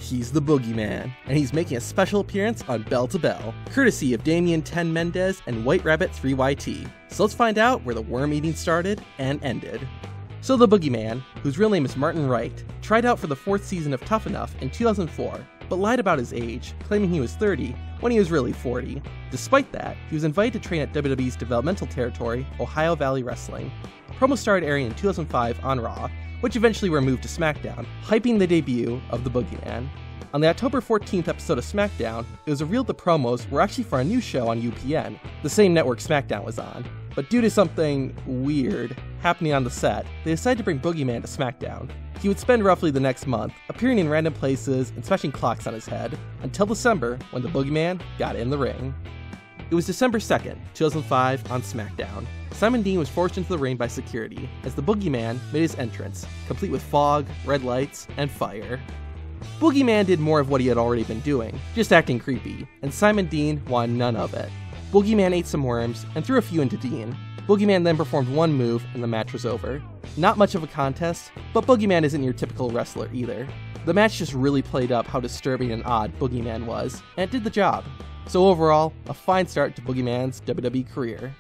He's the Boogeyman, and he's making a special appearance on Bell to Bell, courtesy of Damien 10 Mendez and White Rabbit 3YT. So let's find out where the worm eating started and ended. So the Boogeyman, whose real name is Martin Wright, tried out for the 4th season of Tough Enough in 2004, but lied about his age, claiming he was 30 when he was really 40. Despite that, he was invited to train at WWE's developmental territory, Ohio Valley Wrestling. Promos started airing in 2005 on Raw, which eventually were moved to SmackDown, hyping the debut of the Boogeyman. On the October 14th episode of SmackDown, it was revealed the promos were actually for a new show on UPN, the same network SmackDown was on. But due to something weird happening on the set, they decided to bring Boogeyman to SmackDown. He would spend roughly the next month appearing in random places and smashing clocks on his head, until December when the Boogeyman got in the ring. It was December 2nd, 2005 on SmackDown. Simon Dean was forced into the ring by security as the Boogeyman made his entrance, complete with fog, red lights, and fire. Boogeyman did more of what he had already been doing, just acting creepy, and Simon Dean wanted none of it. Boogeyman ate some worms and threw a few into Dean. Boogeyman then performed one move and the match was over. Not much of a contest, but Boogeyman isn't your typical wrestler either. The match just really played up how disturbing and odd Boogeyman was, and it did the job. So overall, a fine start to Boogeyman's WWE career.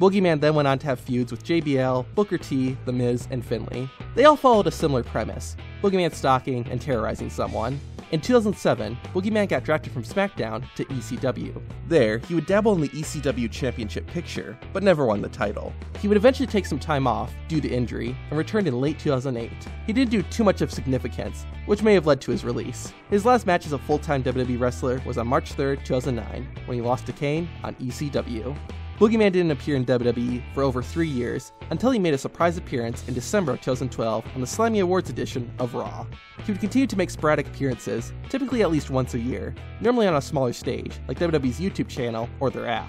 Boogeyman then went on to have feuds with JBL, Booker T, The Miz, and Finlay. They all followed a similar premise, Boogeyman stalking and terrorizing someone. In 2007, Boogeyman got drafted from SmackDown to ECW. There, he would dabble in the ECW Championship picture, but never won the title. He would eventually take some time off due to injury and returned in late 2008. He didn't do too much of significance, which may have led to his release. His last match as a full-time WWE wrestler was on March 3rd, 2009, when he lost to Kane on ECW. Boogeyman didn't appear in WWE for over 3 years, until he made a surprise appearance in December of 2012 on the Slammy Awards edition of Raw. He would continue to make sporadic appearances, typically at least once a year, normally on a smaller stage, like WWE's YouTube channel or their app.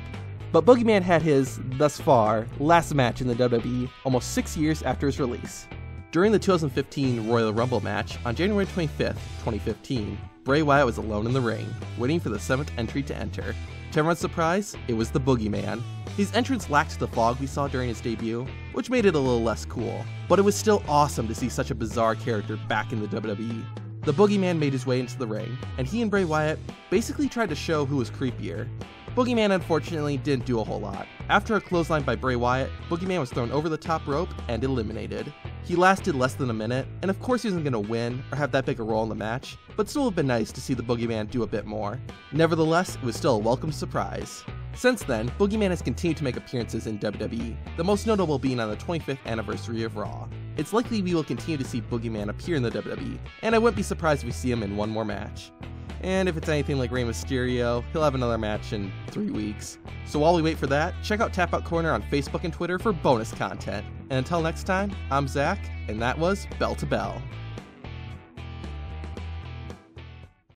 But Boogeyman had his, thus far, last match in the WWE almost 6 years after his release. During the 2015 Royal Rumble match on January 25th, 2015, Bray Wyatt was alone in the ring, waiting for the 7th entry to enter. To everyone's surprise, it was the Boogeyman. His entrance lacked the fog we saw during his debut, which made it a little less cool, but it was still awesome to see such a bizarre character back in the WWE. The Boogeyman made his way into the ring, and he and Bray Wyatt basically tried to show who was creepier. Boogeyman unfortunately didn't do a whole lot. After a clothesline by Bray Wyatt, Boogeyman was thrown over the top rope and eliminated. He lasted less than a minute, and of course he wasn't going to win or have that big a role in the match, but still would have been nice to see the Boogeyman do a bit more. Nevertheless, it was still a welcome surprise. Since then, Boogeyman has continued to make appearances in WWE, the most notable being on the 25th anniversary of Raw. It's likely we will continue to see Boogeyman appear in the WWE, and I wouldn't be surprised if we see him in one more match. And if it's anything like Rey Mysterio, he'll have another match in 3 weeks. So while we wait for that, check out Tap Out Corner on Facebook and Twitter for bonus content. And until next time, I'm Zach, and that was Bell to Bell.